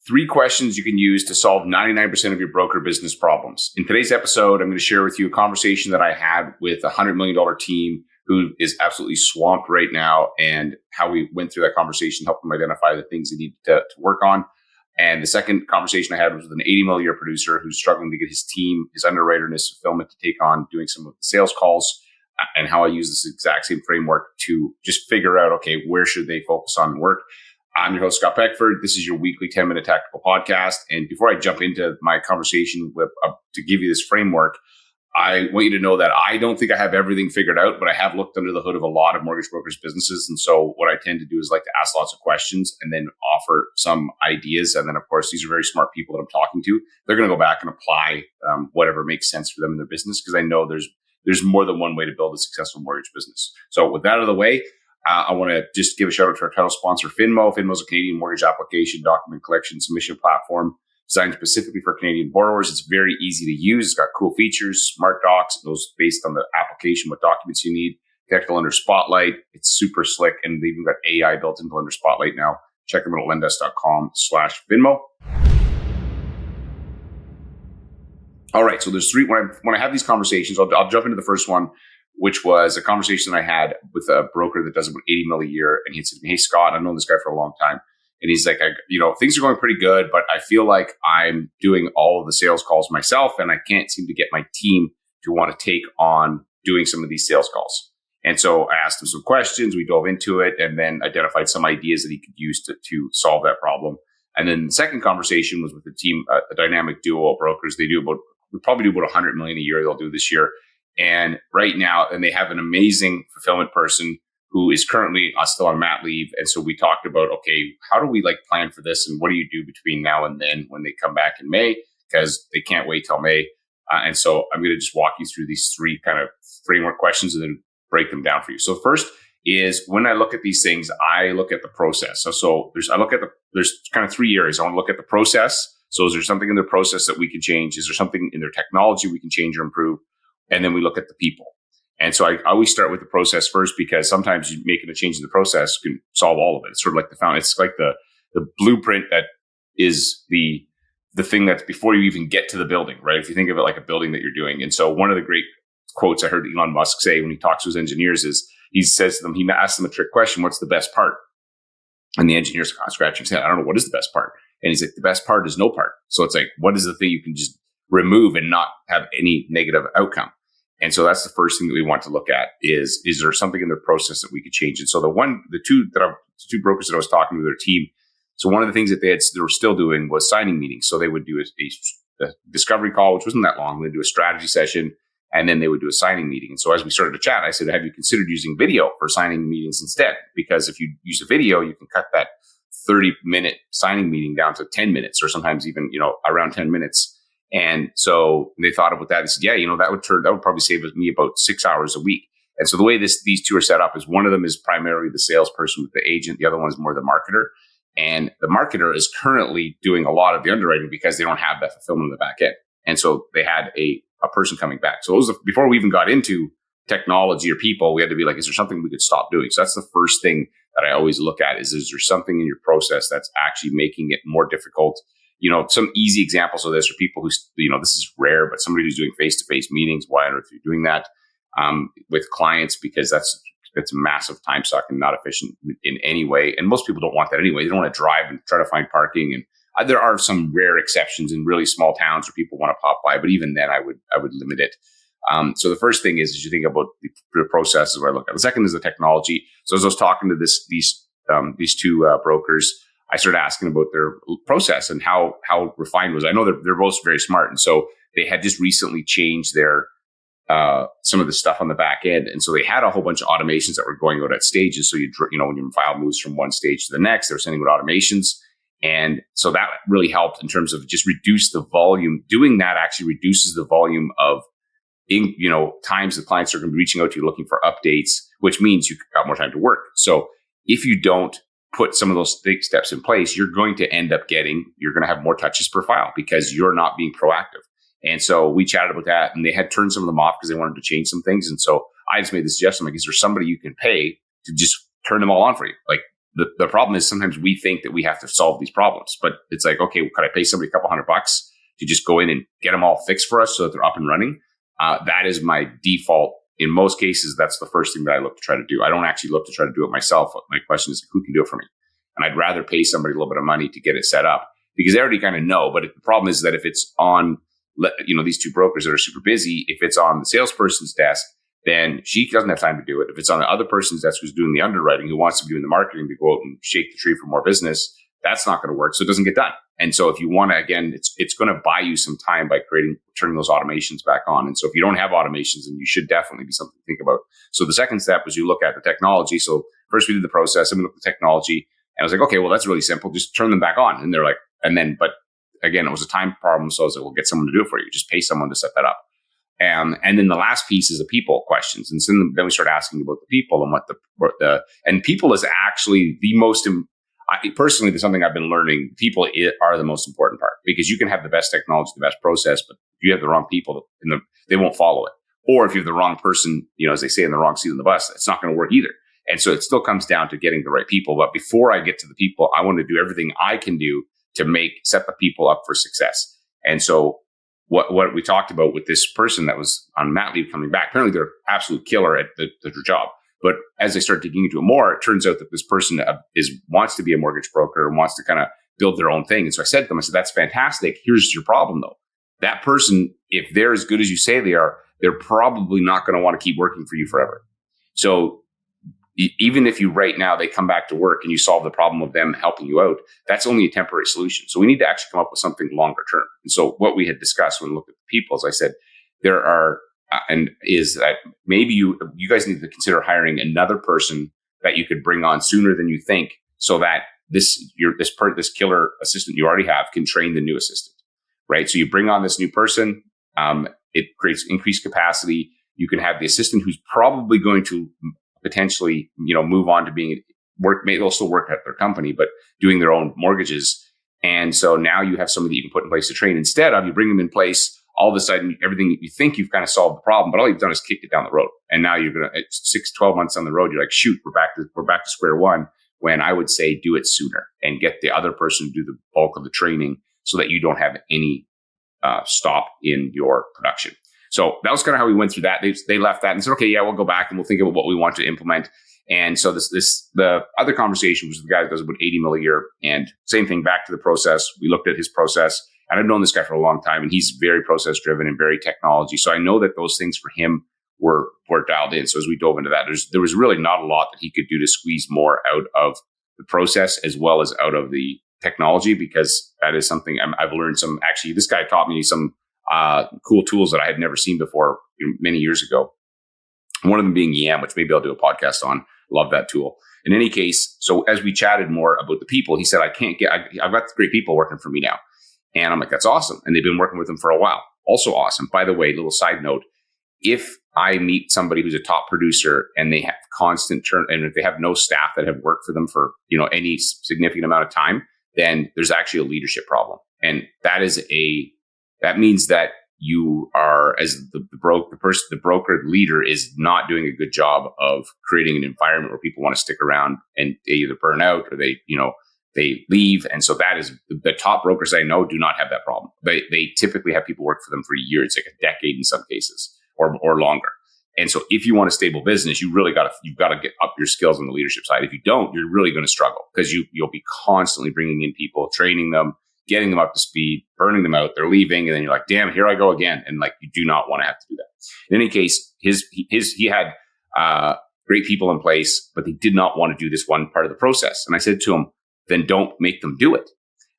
3 questions you can use to solve 99% of your broker business problems. In today's episode, I'm going to share with you a conversation that I had with a $100 million team who is absolutely swamped right now, and how we went through that conversation, helped them identify the things they need to work on. And the second conversation I had was with an $80 million producer who's struggling to get his team, his underwriter and his fulfillment to take on doing some of the sales calls, and how I use this exact same framework to just figure out, okay, where should they focus on work? I'm your host, Scott Peckford. This is your weekly 10-minute tactical podcast. And before I jump into my conversation to give you this framework, I want you to know that I don't think I have everything figured out, but I have looked under the hood of a lot of mortgage brokers' businesses. And so what I tend to do is like to ask lots of questions and then offer some ideas. And then, of course, these are very smart people that I'm talking to. They're going to go back and apply whatever makes sense for them in their business, because I know there's more than one way to build a successful mortgage business. So with that out of the way, I want to just give a shout out to our title sponsor, Finmo. Finmo is a Canadian mortgage application, document collection, submission platform designed specifically for Canadian borrowers. It's very easy to use. It's got cool features, smart docs. It goes based on the application, what documents you need. Technical under Spotlight. It's super slick, and they've even got AI built into under Spotlight now. Check them out at lendesk.com/Finmo. All right, so there's 3. When I have these conversations, I'll jump into the first one, which was a conversation I had with a broker that does about $80 million a year. And he said to me, "Hey, Scott, I've known this guy for a long time." And he's like, things are going pretty good, but I feel like I'm doing all of the sales calls myself, and I can't seem to get my team to want to take on doing some of these sales calls. And so I asked him some questions. We dove into it and then identified some ideas that he could use to solve that problem. And then the second conversation was with the team, a dynamic duo of brokers. We probably do about $100 million a year. They'll do this year. And right now, and they have an amazing fulfillment person who is currently still on mat leave. And so we talked about, okay, how do we plan for this? And what do you do between now and then when they come back in May? Because they can't wait till May. And so I'm going to just walk you through these 3 kind of framework questions and then break them down for you. So first is, when I look at these things, I look at the process. So there's kind of 3 areas. I want to look at the process. So is there something in their process that we can change? Is there something in their technology we can change or improve? And then we look at the people. And so I always start with the process first, because sometimes making a change in the process can solve all of it. It's sort of like it's like the blueprint that is the thing that's before you even get to the building, right? If you think of it like a building that you're doing. And so one of the great quotes I heard Elon Musk say when he talks to his engineers is, he says to them, he asks them a trick question: "What's the best part?" And the engineers are scratching his head. "I don't know, what is the best part?" And he's like, "The best part is no part." So it's like, what is the thing you can just remove and not have any negative outcome? And so that's the first thing that we want to look at is there something in their process that we could change? And so the two brokers that I was talking to, their team. So one of the things that they were still doing was signing meetings. So they would do a discovery call, which wasn't that long. They'd do a strategy session, and then they would do a signing meeting. And so as we started to chat, I said, "Have you considered using video for signing meetings instead? Because if you use a video, you can cut that 30-minute signing meeting down to 10 minutes, or sometimes even, around 10 minutes. And so they thought about that. They said, "Yeah, that would probably save me about 6 hours a week." And so the way these 2 are set up is, one of them is primarily the salesperson with the agent. The other one is more the marketer. And the marketer is currently doing a lot of the underwriting because they don't have that fulfillment in the back end. And so they had a person coming back. So before we even got into technology or people, we had to be like, is there something we could stop doing? So that's the first thing that I always look at is there something in your process that's actually making it more difficult? Some easy examples of this are people who, this is rare, but somebody who's doing face-to-face meetings. Why on earth are you doing that with clients? Because it's a massive time suck and not efficient in any way. And most people don't want that anyway. They don't want to drive and try to find parking. And there are some rare exceptions in really small towns where people want to pop by, but even then I would limit it. So the first thing is you think about the process is where I look at. The second is the technology. So as I was talking to these 2 brokers, I started asking about their process and how refined was it. I know they're both very smart. And so they had just recently changed their some of the stuff on the back end. And so they had a whole bunch of automations that were going out at stages. So when your file moves from one stage to the next, they were sending out automations. And so that really helped in terms of just reduce the volume. Doing that actually reduces the volume of times the clients are going to be reaching out to you looking for updates, which means you've got more time to work. So if you don't put some of those big steps in place, you're going to have more touches per file because you're not being proactive. And so we chatted about that, and they had turned some of them off because they wanted to change some things. And so I just made the suggestion, is there somebody you can pay to just turn them all on for you? the problem is sometimes we think that we have to solve these problems, but it's like, okay, could I pay somebody a couple $100 to just go in and get them all fixed for us so that they're up and running? That is my default. In most cases, that's the first thing that I look to try to do. I don't actually look to try to do it myself. My question is, who can do it for me? And I'd rather pay somebody a little bit of money to get it set up because they already kind of know. But the problem is that if it's on, these two brokers that are super busy, if it's on the salesperson's desk, then she doesn't have time to do it. If it's on the other person's desk who's doing the underwriting, who wants to be doing the marketing to go out and shake the tree for more business, that's not going to work. So it doesn't get done. And so if you want to, again, it's going to buy you some time by turning those automations back on. And so if you don't have automations, then you should definitely be something to think about. So the second step was you look at the technology. So first we did the process, and we looked at the technology, and I was like, okay, well, that's really simple. Just turn them back on. And they're like, but again, it was a time problem. So I was like, we'll get someone to do it for you. Just pay someone to set that up. And then the last piece is the people questions. And so then we start asking about the people and and people is actually the most, personally, there's something I've been learning. People are the most important part because you can have the best technology, the best process, but if you have the wrong people, they won't follow it. Or if you have the wrong person, as they say, in the wrong seat on the bus, it's not going to work either. And so it still comes down to getting the right people. But before I get to the people, I want to do everything I can do to set the people up for success. And so what we talked about with this person that was on mat leave coming back, apparently they're absolute killer at their job. But as I start digging into it more, it turns out that this person wants to be a mortgage broker and wants to kind of build their own thing. And so I said to them, that's fantastic. Here's your problem though. That person, if they're as good as you say they are, they're probably not going to want to keep working for you forever. So even if you right now, they come back to work and you solve the problem of them helping you out, that's only a temporary solution. So we need to actually come up with something longer term. And so what we had discussed when we looked at the people, as I said, is that maybe you guys need to consider hiring another person that you could bring on sooner than you think, so that this killer assistant you already have can train the new assistant, right? So you bring on this new person, it creates increased capacity. You can have the assistant who's probably going to potentially, move on to they'll still work at their company, but doing their own mortgages. And so now you have somebody that you can put in place to train. Instead of you bring them in place, all of a sudden, everything you think you've kind of solved the problem, but all you've done is kicked it down the road. And now you're going to 6-12 months down the road, you're like, shoot, we're back to square one. When I would say do it sooner and get the other person to do the bulk of the training so that you don't have any stop in your production. So that was kind of how we went through that. They left that and said, okay, yeah, we'll go back and we'll think about what we want to implement. And so the other conversation was the guy that does about 80 mil a year, and same thing, back to the process. We looked at his process, and I've known this guy for a long time, and he's very process driven and very technology. So I know that those things for him were dialed in. So as we dove into that, there was really not a lot that he could do to squeeze more out of the process as well as out of the technology, because that is something I've learned actually, this guy taught me some cool tools that I had never seen before many years ago. One of them being Yam, which maybe I'll do a podcast on. Love that tool. In any case, so as we chatted more about the people, he said, I've got great people working for me now. And I'm like, that's awesome. And they've been working with them for a while. Also awesome. By the way, little side note, if I meet somebody who's a top producer and they have constant and if they have no staff that have worked for them for, any significant amount of time, then there's actually a leadership problem. And that means that you are, as the broker leader, is not doing a good job of creating an environment where people want to stick around, and they either burn out or they leave. And so that is the top brokers I know do not have that problem. They typically have people work for them for years, like a decade in some cases, or longer. And so if you want a stable business, you've got to get up your skills on the leadership side. If you don't, you're really going to struggle, because you'll be constantly bringing in people, training them, getting them up to speed, burning them out, they're leaving, and then you're like, damn, here I go again. And you do not want to have to do that. In any case, he had great people in place, but they did not want to do this one part of the process. And I said to him, then don't make them do it.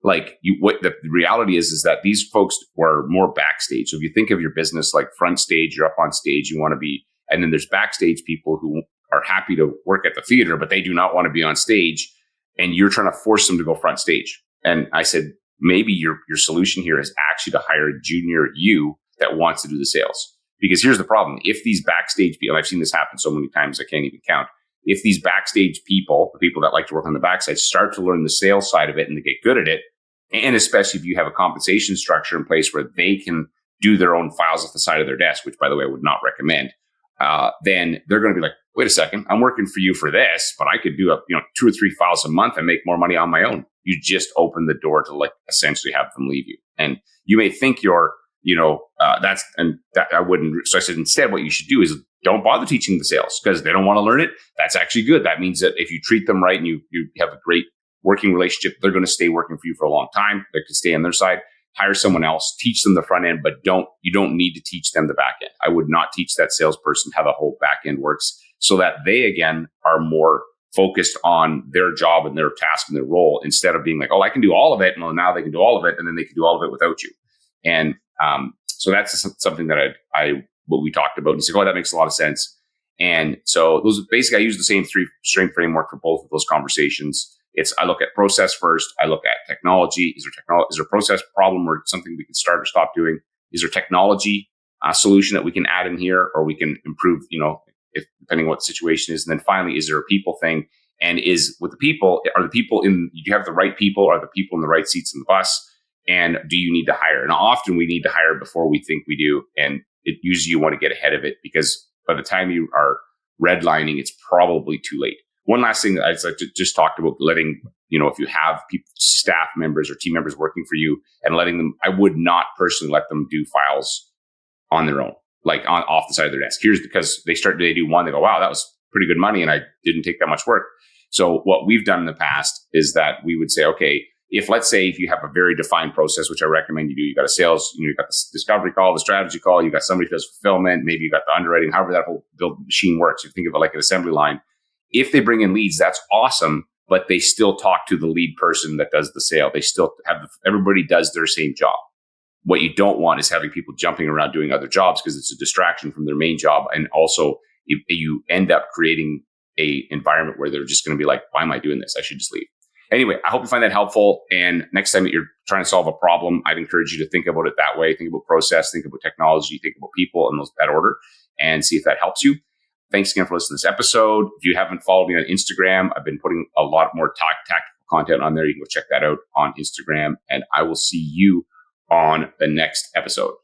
What the reality is that these folks were more backstage. So if you think of your business like front stage, you're up on stage, you want to be, and then there's backstage people who are happy to work at the theater, but they do not want to be on stage, and you're trying to force them to go front stage. And I said, maybe your solution here is actually to hire a junior you that wants to do the sales. Because here's the problem. If these backstage people, and I've seen this happen so many times, I can't even count. If these backstage people, the people that like to work on the backside, start to learn the sales side of it and they get good at it, and especially if you have a compensation structure in place where they can do their own files at the side of their desk, which, by the way, I would not recommend, then they're going to be like, wait a second, I'm working for you for this, but I could do 2 or 3 files a month and make more money on my own. You just open the door to like essentially have them leave you. And you may think you're, I wouldn't. So I said, instead, what you should do is don't bother teaching the sales because they don't want to learn it. That's actually good. That means that if you treat them right and you have a great working relationship, they're going to stay working for you for a long time. They can stay on their side. Hire someone else, teach them the front end, but you don't need to teach them the back end. I would not teach that salesperson how the whole back end works so that they, again, are more focused on their job and their task and their role instead of being like, oh, I can do all of it. And well, now they can do all of it. And then they can do all of it without you. And so that's something that what we talked about. And he's like, oh, that makes a lot of sense. And so those basically, I use the same 3 strength framework for both of those conversations. I look at process first. I look at technology. Is there a process problem or something we can start or stop doing? Is there technology solution that we can add in here or we can improve, if depending on what the situation is? And then finally, is there a people thing? And do you have the right people? Are the people in the right seats in the bus? And do you need to hire? And often we need to hire before we think we do. And usually you want to get ahead of it because by the time you are redlining, it's probably too late. One last thing that I just talked about letting, if you have staff members or team members working for you and letting them, I would not personally let them do files on their own, like off the side of their desk. Here's because they do one, they go, wow, that was pretty good money and I didn't take that much work. So what we've done in the past is that we would say, okay, let's say if you have a very defined process, which I recommend you do, you got a sales, you got the discovery call, the strategy call, you got somebody who does fulfillment, maybe you got the underwriting, however that whole build machine works. You think of it like an assembly line. If they bring in leads, that's awesome, but they still talk to the lead person that does the sale. They still everybody does their same job. What you don't want is having people jumping around doing other jobs because it's a distraction from their main job. And also you end up creating a environment where they're just going to be like, why am I doing this? I should just leave. Anyway, I hope you find that helpful. And next time that you're trying to solve a problem, I'd encourage you to think about it that way. Think about process, think about technology, think about people in that order, and see if that helps you. Thanks again for listening to this episode. If you haven't followed me on Instagram, I've been putting a lot more tactical content on there. You can go check that out on Instagram. And I will see you on the next episode.